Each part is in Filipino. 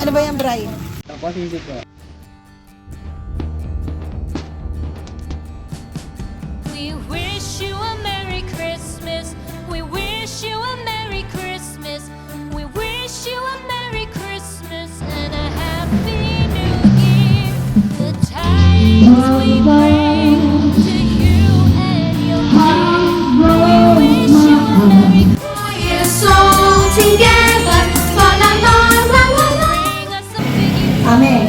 Ano ba yan, Bray? Tapos isip ko. We wish you a Merry Christmas. We wish you a Merry Christmas. We wish you a Merry Christmas and a Happy New Year. The tidings we bring to you and your king. We wish you a Merry Christmas. All together, la la la la la la. Bring us a piggy. Amen.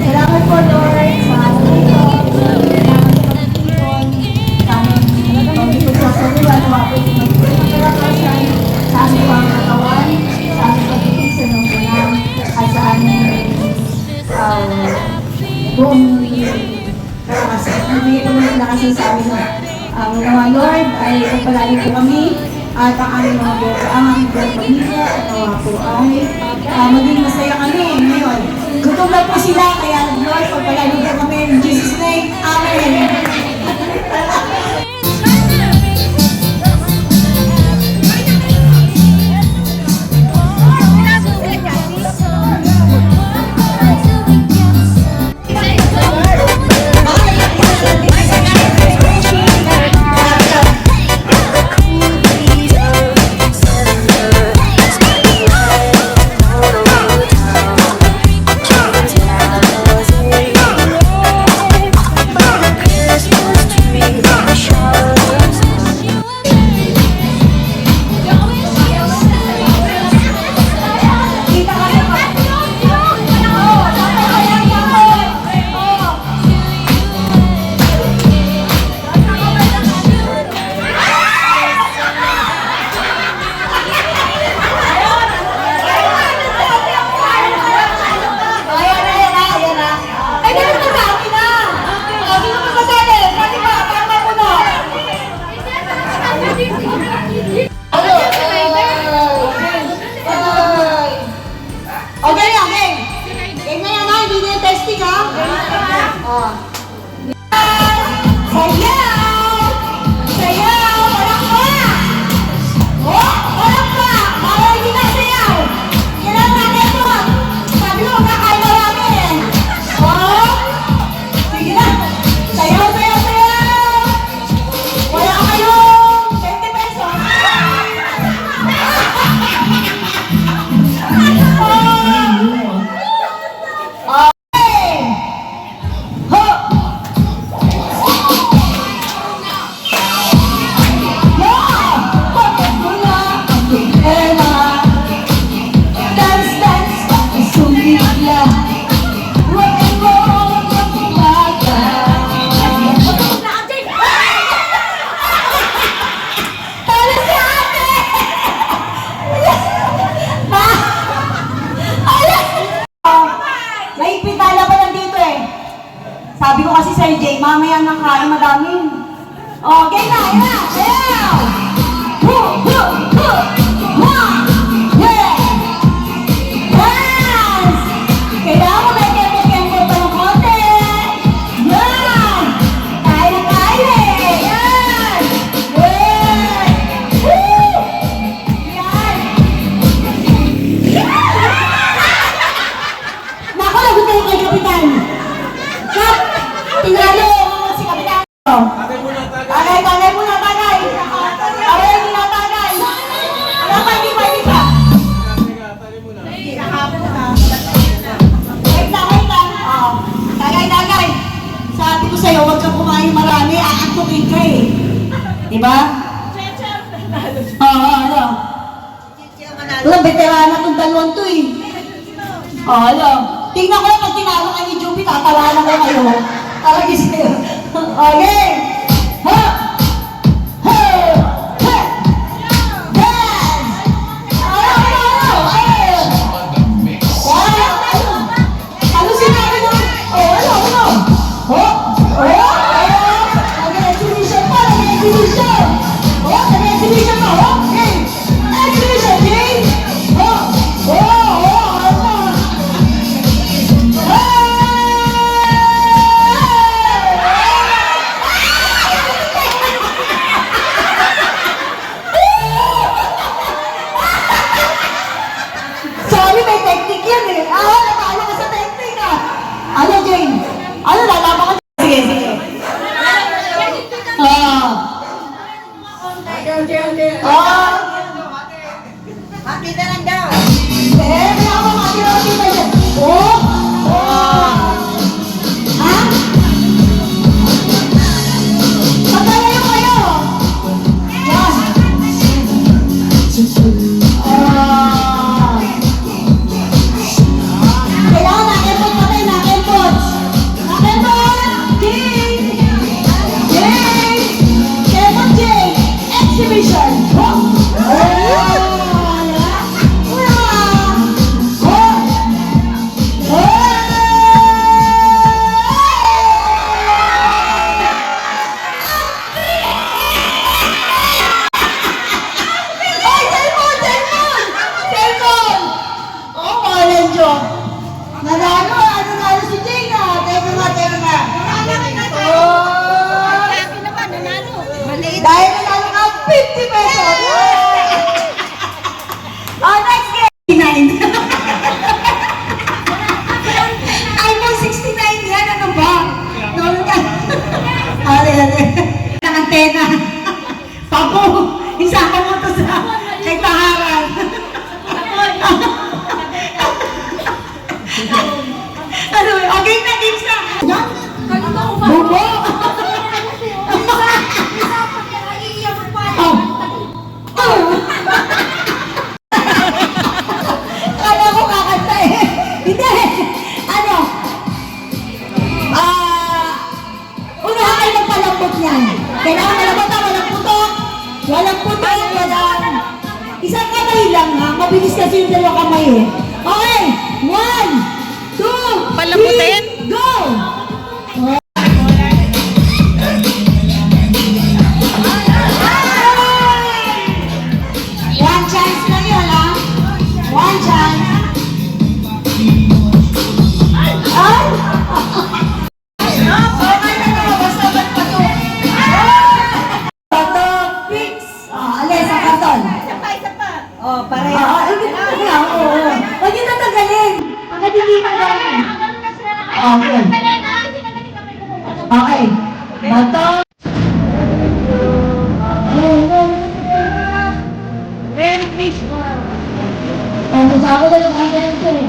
Salamat po, Lord, sa ating pagsasaluhan, sa aming mga katawan, sa aming pagtitig sa nungkulang, at sa aming buong nagbigay kami ng lakas sa amin. Nawa, Lord, ay pagpalain po kami at ang aming mga buong pamilya at nawa po ay maging masaya kami ngayon. Gutom na po sila, kaya Lord, pagpalain po kami in Jesus' name. Amen. Sabi ko kasi Sir Jay, mamaya nang kain madami. Okay na, yan na! Yeah! Yes! Kailangan mo na kempo pa ng konti. Yan! Kain na kain! Yan! Woo! Yan! Naku, lagot kayo kay Kapitan. Kap! Tinalo si Kapitan. Tagay muna, tagay. Tagay muna, tagay. Tagay muna, tagay. Wala pa, hindi pa, hindi pa. Tagay muna. Hindi, nakapon na. Wait lang, wait lang. Tagay, tagay. Sabi ko sa'yo, huwag kang kumain marami, aantukin ka eh. Diba? Ano? Walang veterana itong dalawang to eh. Ano? Tingnan ko lang pag tinalo kayo ni Joby, tatawanan ko kayo. Talaga sa'yo. Okay! Ha! Ha! Ha! Yes! Ano sinabi nyo? Ano? Nag-exhibition pa! Nag-exhibition! Nag-exhibition pa! Okay! Exhibition, okay? Oh! Hati na lang daw. Eh, wala ka mga tiroti ba dyan? Oh! Oh! Ha? Pagkalayo kayo! Yan! Ah! Kailangan nakempot kami, nakempot! Nakempot! Jay! Jay! Kempot Jay! Exhibition! Oh! Oh! Ay, cellphone! Cellphone! Cellphone! Oh, Malenjo! Nanalo! Ano nalo si Jay na? Teka nga, teka nga. Oh! Dahil nanalo ka 50 pesos! Oh, next game! 69. iPhone 69 yan, ano ba? Noon ka. Ale. Ang antena. Papo. Isama mo to sa kay Taharan. Ano, okay na, games na. Bubo. Kala ko kakanta eh. Hindi. Ano? Unahan kayo magpalambot niyan. Kailangan malambot na, walang putok. Walang putok, walang... Isang kamay lang ha. Mabilis kasi yung dalawang kamay eh. Okay. 1, 2, Palambutin? 3, go! One chance lang yun ha. One chance. Ay! Okay na to, basta ba't pato? Pato, fix! Alis ang karton. Oh, pareho. Huwag yung tatagalin. Hanggang hindi na lang. Okay. Okay. Bato. Gusto ako na yung kanya nito eh.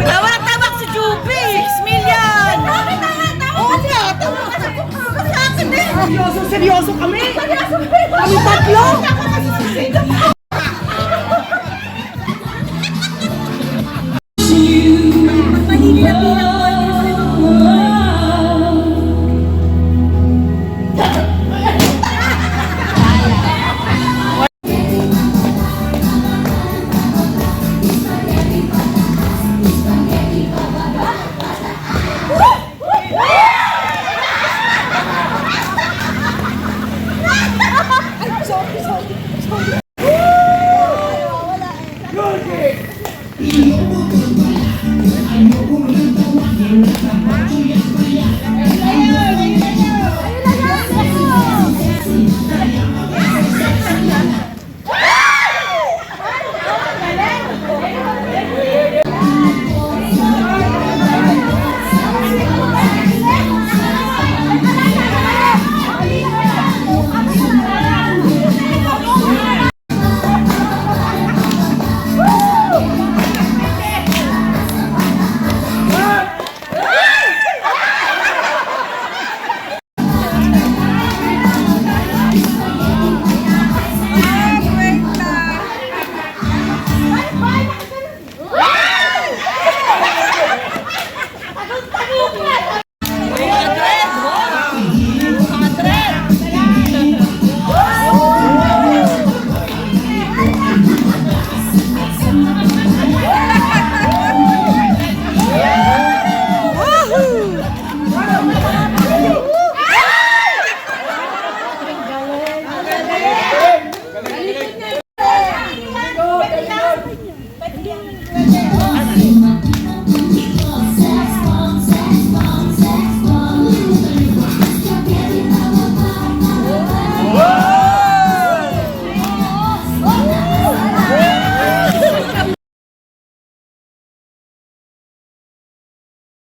Tawag si Juby! 6 million! Oo nga, tawag sa akin eh! Seryoso kami! Kami tatlo!